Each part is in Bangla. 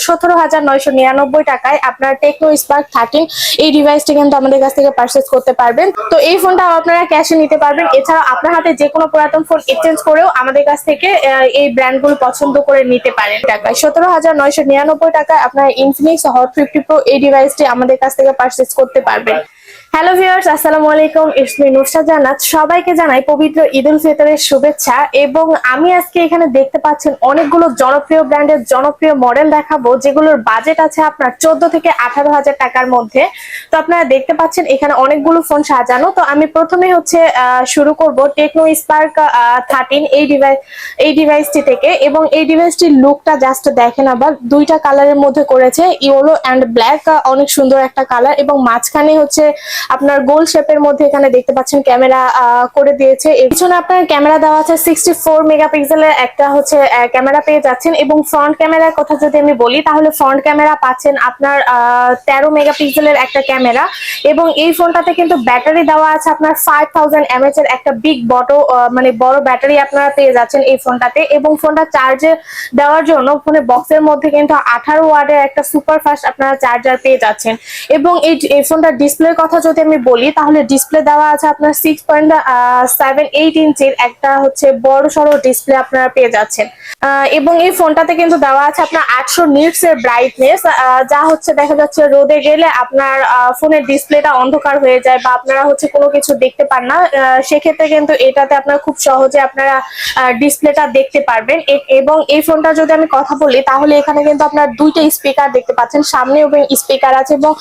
17,999 আপনার টেকনো স্পার্ক 13 এই ডিভাইসটি কিন্তু আমাদের কাছ থেকে পারচেজ করতে পারবেন। তো এই ফোনটা আপনারা ক্যাশে নিতে পারবেন। এছাড়া আপনার হাতে যে কোনো পুরাতন ফোন এক্সচেঞ্জ করেও আমাদের কাছ থেকে এই ব্র্যান্ডগুলো পছন্দ করে নিতে পারেন। 17,999 আপনার ইনফিনিক্স হট 50 প্রো এই ডিভাইসটি আমাদের কাছ থেকে পারচেজ করতে পারবেন। হ্যালো ভিউয়ার্স, আসসালামু আলাইকুম। ইসমি নুসরাত জান্নাত। সবাইকে জানাই পবিত্র ঈদ উল ফিতরের শুভেচ্ছা। এবং আমি আজকে এখানে দেখতে পাচ্ছেন অনেকগুলো জনপ্রিয় ব্র্যান্ডের জনপ্রিয় মডেল দেখাবো, যেগুলোর বাজেট আছে আপনার 14 থেকে 18,000 টাকার মধ্যে। তো আপনারা দেখতে পাচ্ছেন এখানে অনেকগুলো ফোন সাজানো। তো আমি প্রথমে শুরু করব টেকনো স্পার্ক 13 এই ডিভাইসটি থেকে। এবং এই ডিভাইসটির লুকটা জাস্ট দেখেন, আবার দুইটা কালারের মধ্যে করেছে, ইয়েলো অ্যান্ড ব্ল্যাক। অনেক সুন্দর একটা কালার। এবং মাঝখানে আপনার গোল শেপের মধ্যে এখানে দেখতে পাচ্ছেন ক্যামেরা করে দিয়েছে। এর পিছনে আপনার ক্যামেরা দেওয়া আছে 64 মেগাপিক্সেলের একটা ক্যামেরা পেয়ে যাচ্ছেন। এবং ফ্রন্ট ক্যামেরার কথা যদি আমি বলি, তাহলে ফ্রন্ট ক্যামেরা পাচ্ছেন আপনার 13 মেগাপিক্সেলের একটা ক্যামেরা। এবং এই ফোনটাতে কিন্তু ব্যাটারি দেওয়া আছে আপনার 5000 mAh এর একটা বিগ বড় ব্যাটারি আপনারা পেয়ে যাচ্ছেন এই ফোনটাতে। এবং ফোনটা চার্জে দেওয়ার জন্য ফোনের বক্সের মধ্যে কিন্তু 18 ওয়াটের একটা সুপার ফাস্ট আপনারা চার্জার পেয়ে যাচ্ছেন। এবং এই ফোনটার ডিসপ্লের কথা যদি আমি বলি, তাহলে ডিসপ্লে দেওয়া আছে আপনার 6.78 ইঞ্চির একটা বড় সড়ো ডিসপ্লে আপনারা পেয়ে যাচ্ছেন। এবং এই ফোনটাতে কিন্তু দেওয়া আছে আপনার 800 নিটস এর ব্রাইটনেস, যা দেখা যাচ্ছে রোদে গেলে আপনার ফোনের ডিসপ্লেটা অন্ধকার হয়ে যায় বা আপনারা কোনো কিছু দেখতে পান না। সেক্ষেত্রে কিন্তু এটাতে আপনারা খুব সহজে আপনারা ডিসপ্লেটা দেখতে পারবেন। এবং এই ফোনটা যদি আমি কথা বলি, তাহলে এখানে কিন্তু আপনার দুইটা স্পিকার দেখতে পাচ্ছেন, সামনে এবং স্পিকার আছে এবং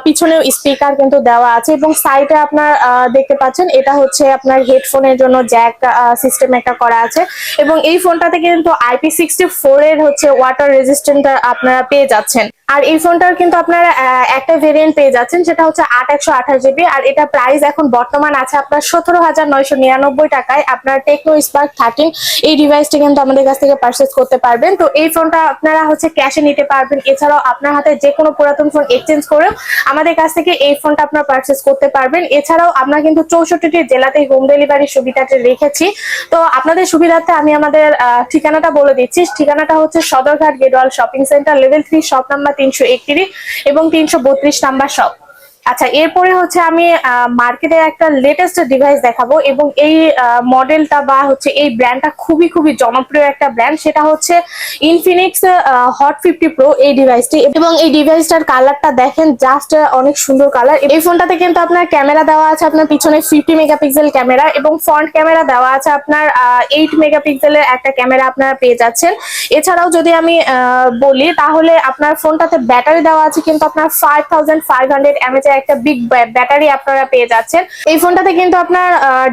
পিছনেও স্পিকার কিন্তু দেওয়া আছে। এবং সাইডে আপনার দেখতে পাচ্ছেন এটা আপনার হেডফোনের জন্য জ্যাক সিস্টেম একটা করা আছে। এবং এই ফোনটাতে কিন্তু IP64 এর ওয়াটার রেজিস্ট্যান্ট আপনারা পেয়ে যাচ্ছেন। আর এই ফোনটার কিন্তু আপনারা একটা ভেরিয়েন্ট পেয়ে যাচ্ছেন, সেটা 8/128GB। আর এটা প্রাইস এখন বর্তমান আছে আপনার 17,999 টাকায়। আপনার টেকনো স্পার্ক 13 এই ডিভাইসটি কিন্তু আমাদের কাছ থেকে পারচেজ করতে পারবেন। তো এই ফোনটা আপনারা ক্যাশে নিতে পারবেন। এছাড়াও আপনার হাতে যে কোনো পুরাতন ফোন এক্সচেঞ্জ করেও আমাদের কাছ থেকে এই ফোনটা আপনারা পারচেজ করতে পারবেন। এছাড়াও আমরা কিন্তু 64টি জেলাতেই হোম ডেলিভারি সুবিধাটা রেখেছি। তো আপনাদের সুবিধার্থে আমি আমাদের ঠিকানাটা বলে দিচ্ছি। ঠিকানাটা সদরঘাট গেটওয়াল shopping centre, level 3, shop number 331 এবং 332 নাম্বার শপ। আচ্ছা, এরপরে আমি মার্কেটের একটা লেটেস্ট ডিভাইস দেখাবো। এবং এই মডেলটা বা এই ব্র্যান্ডটা খুবই খুবই জনপ্রিয় একটা ব্র্যান্ড, সেটা ইনফিনিক্স হট 50 প্রো এই ডিভাইসটি। এবং এই ডিভাইসটার কালারটা দেখেন, জাস্ট অনেক সুন্দর কালার। এই ফোনটাতে কিন্তু আপনার ক্যামেরা দেওয়া আছে আপনার পিছনে 50 মেগাপিক্সেল ক্যামেরা, এবং ফ্রন্ট ক্যামেরা দেওয়া আছে আপনার 8 মেগাপিক্সেলের একটা ক্যামেরা আপনারা পেয়ে যাচ্ছেন। এছাড়াও যদি আমি বলি, তাহলে আপনার ফোনটাতে ব্যাটারি দেওয়া আছে কিন্তু আপনার 5500 mAh একটা বিগ ব্যাটারি আপনারা পেয়ে যাচ্ছেন। এই ফোনটাতে কিন্তু আপনার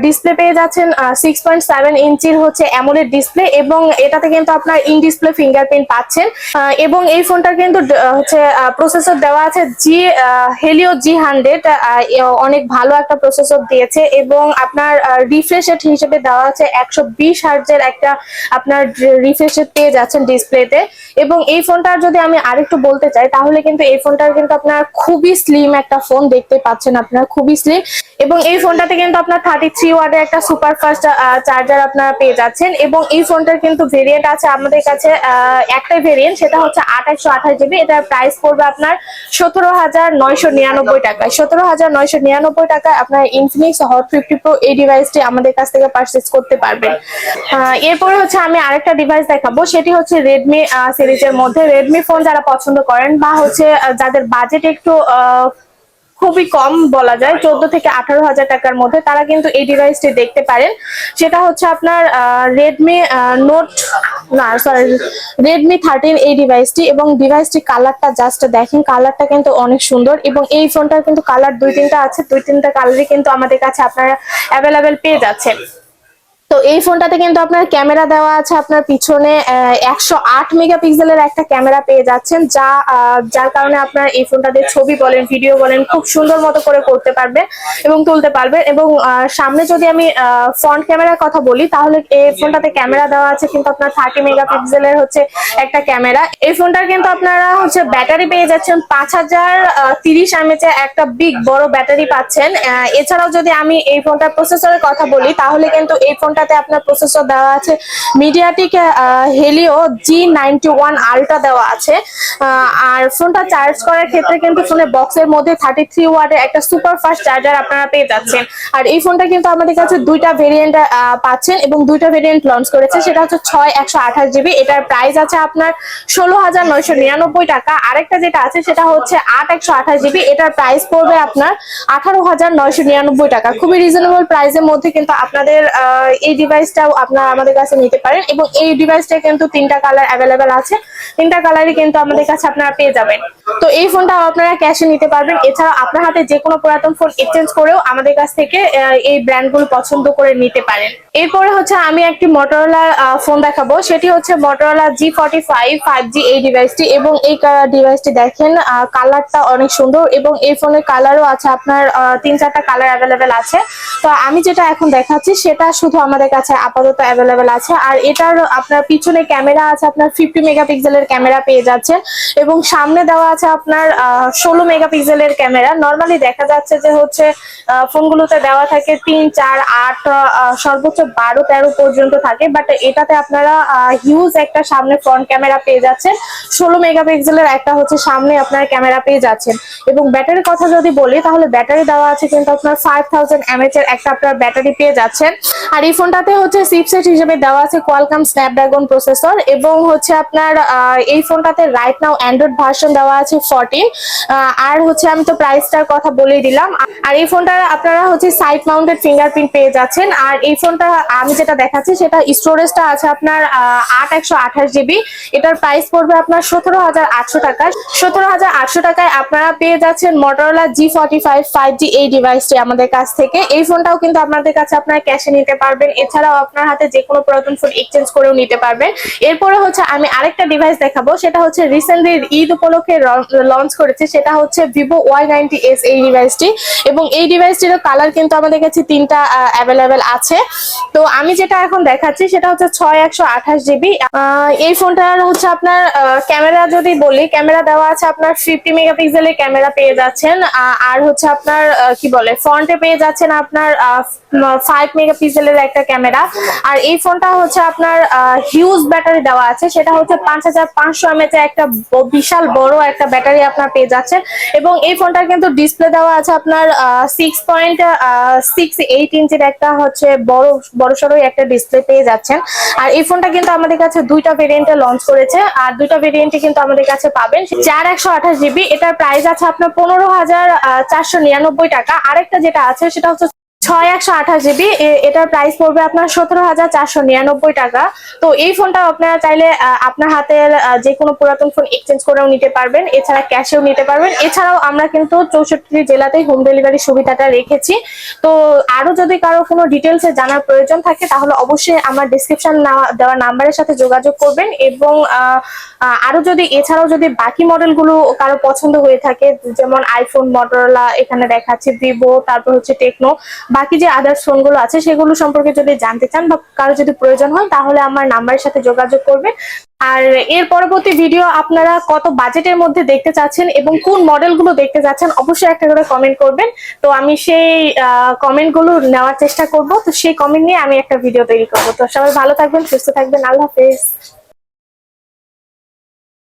ডিসপ্লে পেয়ে যাচ্ছেন 6.7 ইঞ্চির অ্যামোলেড ডিসপ্লে। এবং এটাতে কিন্তু আপনার ইন ডিসপ্লে ফিঙ্গারপ্রিন্ট পাচ্ছেন। এবং এই ফোনটার কিন্তু প্রসেসর দেওয়া আছে হেলিও G100, অনেক ভালো একটা প্রসেসর দিয়েছে। এবং আপনার রিফ্রেশ রেট হিসেবে দেওয়া আছে 120 হার্টজের একটা আপনার রিফ্রেশ রেট পেয়ে যাচ্ছেন ডিসপ্লেতে। এবং এই ফোনটার যদি আমি আরেকটু বলতে চাই, তাহলে কিন্তু এই ফোনটার কিন্তু আপনার খুবই স্লিম একটা ফোন দেখতে পাচ্ছেন, আপনারা খুবই স্লিম। এবং এই ফোনটাতে কিন্তু আপনার 33 ওয়াটের একটা সুপার ফাস্ট চার্জার আপনারা পেয়ে যাচ্ছেন। এবং এই ফোনটার কিন্তু ভেরিয়েন্ট আছে আমাদের কাছে, একটাই ভেরিয়েন্ট, সেটা 8/128GB। এটার প্রাইস পড়বে আপনার 17,999 টাকায়। 17,999 টাকায় আপনার ইনফিনিক্স হট 50 প্রো এই ডিভাইসটি আমাদের কাছ থেকে পারচেজ করতে পারবেন। এরপরে আমি আরেকটা ডিভাইস দেখাবো, সেটি রেডমি সিরিজের মধ্যে। রেডমি ফোন যারা পছন্দ করেন বা যাদের বাজেট একটু খুবই কম বলা যায়, 14 থেকে 18,000 টাকার মধ্যে, তারা কিন্তু এই ডিভাইসটি দেখতে পারেন। সেটা আপনার রেডমি 13 এই ডিভাইসটি। এবং ডিভাইসটি কালারটা জাস্ট দেখেন, কালারটা কিন্তু অনেক সুন্দর। এবং এই ফোনটার কিন্তু কালার 2-3টা আছে, 2-3টা কালারই কিন্তু আমাদের কাছে আপনারা অ্যাভেলেবেল পেয়ে যাচ্ছেন। তো এই ফোনটাতে কিন্তু আপনার ক্যামেরা দেওয়া আছে আপনার পিছনে 108 মেগাপিক্সেলের একটা ক্যামেরা পেয়ে যাচ্ছেন, যার কারণে আপনার এই ফোনটাতে ছবি বলেন, ভিডিও বলেন, খুব সুন্দর মতো করে করতে পারবেন এবং তুলতে পারবেন। এবং সামনে যদি আমি ফ্রন্ট ক্যামেরার কথা বলি, তাহলে এই ফোনটাতে ক্যামেরা দেওয়া আছে কিন্তু আপনার 30 মেগাপিক্সেলের একটা ক্যামেরা। এই ফোনটার কিন্তু আপনারা ব্যাটারি পেয়ে যাচ্ছেন 5030 mAh একটা বিগ বড় ব্যাটারি পাচ্ছেন। এছাড়াও যদি আমি এই ফোনটার প্রসেসরের কথা বলি, তাহলে কিন্তু এই ফোনটা ফোনটাতে আপনার প্রসেসর দেওয়া আছে মিডিয়াটেক হেলিও G91 আলট্রা দেওয়া আছে। আর ফোনটা চার্জ করার ক্ষেত্রে কিন্তু ফোনের বক্সের মধ্যে 33 ওয়াটের একটা সুপার ফাস্ট চার্জার আপনারা পেয়ে যাচ্ছেন। আর এই ফোনটা কিন্তু আমাদের কাছে দুইটা ভেরিয়েন্ট পাচ্ছেন এবং দুইটা ভেরিয়েন্ট লঞ্চ করেছে, সেটা হচ্ছে 6/128GB। এটার প্রাইস আছে আপনার 16,999 টাকা। আরেকটা যেটা আছে সেটা হচ্ছে 8/128GB, এটার প্রাইস পড়বে আপনার 18,999 টাকা। খুবই রিজনেবল প্রাইসের মধ্যে কিন্তু আপনাদের এই ডিভাইসটাও আপনারা আমাদের কাছে নিতে পারেন এবং এই ডিভাইসটা কিন্তু তিনটা কালার অ্যাভেলেবেল আছে, তিনটা কালারই কিন্তু আমাদের কাছে আপনারা পেয়ে যাবেন। তো এই ফোনটাও আপনারা ক্যাশে নিতে পারবেন। এছাড়া আপনার হাতে যে কোনো পুরাতন ফোন এক্সচেঞ্জ করেও আমাদের কাছ থেকে এই ব্র্যান্ডগুলো পছন্দ করে নিতে পারেন। এরপরে হচ্ছে আমি একটি মটোরোলা ফোন দেখাবো, সেটি হচ্ছে মটোরোলা G45 5G এই ডিভাইসটি। এবং এই ডিভাইসটি দেখেন কালারটা অনেক সুন্দর এবং এই ফোনের কালারও আছে আপনার 3-4টা কালার অ্যাভেলেবেল আছে। তো আমি যেটা এখন দেখাচ্ছি সেটা শুধু আমাদের কাছে আপাতত অ্যাভেলেবেল আছে। আর এটার আপনার পিছনে ক্যামেরা আছে আপনার 50 মেগাপিক্সেলের ক্যামেরা পেয়ে যাচ্ছেন এবং সামনে দেওয়া আছে আপনার 16 মেগাপিক্সেলের ক্যামেরা। নর্মালি দেখা যাচ্ছে যে হচ্ছে ফোনগুলোতে দেওয়া থাকে 3, 4, 8 সর্বোচ্চ 12, 13 পর্যন্ত থাকে, বাট এটাতে আপনারা হিউজ একটা সামনে ফ্রন্ট ক্যামেরা পেয়ে যাচ্ছেন, 16 মেগাপিক্সেলের একটা হচ্ছে সামনে আপনার ক্যামেরা পেয়ে যাচ্ছেন। এবং ব্যাটারির কথা যদি বলি তাহলে ব্যাটারি দেওয়া আছে কিন্তু আপনার 5000 mAh এর একটা আপনার ব্যাটারি পেয়ে যাচ্ছেন। আর এই ফোনটাতে হচ্ছে চিপসেট হিসেবে দেওয়া আছে কোয়ালকম স্ন্যাপড্রাগন প্রসেসর এবং হচ্ছে আপনার এই ফোনটাতে রাইট নাও অ্যান্ড্রয়েড ভার্সন দেওয়া আছে 14। আর হচ্ছে আমি তো প্রাইসটার কথা বলেই দিলাম। আর এই ফোনটা আপনারা হচ্ছে সাইড মাউন্টেড ফিঙ্গারপ্রিন্ট পেয়ে যাচ্ছেন। আর এই ফোনটা আমি যেটা দেখাচ্ছি সেটা স্টোরেজটা আছে আপনার 8/128GB। এটার প্রাইস পড়বে আপনার 17,800 টাকা। 17,800 টাকায় আপনারা পেয়ে যাচ্ছেন মটোরোলা G45 5G এই ডিভাইসটি আমাদের কাছ থেকে। এই ফোনটাও কিন্তু আপনাদের কাছে আপনারা ক্যাশে নিতে পারবেন, এছাড়াও আপনার হাতে যে কোনো পুরাতন ফোন এক্সচেঞ্জ করেও নিতে পারবেন। এরপরে হচ্ছে আমি আরেকটা ডিভাইস দেখাবো, সেটা হচ্ছে রিসেন্টলি ঈদ উপলক্ষে লঞ্চ করেছে, সেটা হচ্ছে Vivo Y90s এই ডিভাইসটি। এবং এই ডিভাইসটিরও কালার কিন্তু আমাদের কাছে তিনটা অ্যাভেলেবেল আছে। তো আমি যেটা এখন দেখাচ্ছি সেটা হচ্ছে 6/128GB। এই ফোনটার হচ্ছে আপনার ক্যামেরা যদি বলি, ক্যামেরা দেওয়া আছে আপনার 50 মেগাপিক্সেলের ক্যামেরা পেয়ে যাচ্ছেন। আর হচ্ছে আপনার কি বলে ফ্রন্টে পেয়ে যাচ্ছেন আপনার 5 মেগাপিক্সেলের একটা ক্যামেরা। আর এই ফোনটা হচ্ছে আপনার হিউজ ব্যাটারি দেওয়া আছে, সেটা হচ্ছে 5500 mAh একটা বিশাল বড় একটা ব্যাটারি আপনার পেয়ে যাচ্ছেন। এবং এই ফোনটার কিন্তু ডিসপ্লে দেওয়া আছে আপনার 6.68 ইঞ্চির একটা হচ্ছে বড়সড় একটা ডিসপ্লে পেয়ে যাচ্ছেন। আর এই ফোনটা কিন্তু আমাদের কাছে দুইটা ভেরিয়েন্টে লঞ্চ করেছে, আর দুইটা ভেরিয়েন্টে কিন্তু আমাদের কাছে পাবেন 4/128GB। এটার প্রাইস আছে আপনার 15,499 টাকা। আরেকটা যেটা আছে সেটা হচ্ছে 6/128GB, এটার প্রাইস পড়বে আপনার 17,499 টাকা। তো এই ফোনটা আপনারা চাইলে আপনার হাতের যে কোনো পুরাতন ফোন এক্সচেঞ্জ করেও নিতে পারবেন, এছাড়া ক্যাশেও নিতে পারবেন। এছাড়াও আমরা কিন্তু 64 জেলাতেই হোম ডেলিভারি সুবিধাটা রেখেছি। তো আরো যদি কারো কোনো ডিটেলসে জানার প্রয়োজন থাকে তাহলে অবশ্যই আমার ডিসক্রিপশন দেওয়া নাম্বারের সাথে যোগাযোগ করবেন। এবং আরো যদি এছাড়াও যদি বাকি মডেলগুলো কারো পছন্দ হয়ে থাকে, যেমন আইফোন, মটোরোলা, এখানে দেখাচ্ছে ভিভো, তারপর হচ্ছে টেকনো, বাকি যে আদার্স ফোনগুলো আছে সেগুলো সম্পর্কে যদি জানতে চান বা কারো যদি প্রয়োজন হয় তাহলে আমার নাম্বারের সাথে যোগাযোগ করবেন। আর এর পরবর্তী ভিডিও আপনারা কত বাজেটের মধ্যে দেখতে চাচ্ছেন এবং কোন মডেলগুলো দেখতে চাচ্ছেন অবশ্যই একটা করে কমেন্ট করবেন। তো আমি সেই কমেন্টগুলো নেওয়ার চেষ্টা করব। তো সেই কমেন্ট নিয়ে আমি একটা ভিডিও তৈরি করব। তো সবাই ভালো থাকবেন, সুস্থ থাকবেন, আল্লাহ হাফেজ।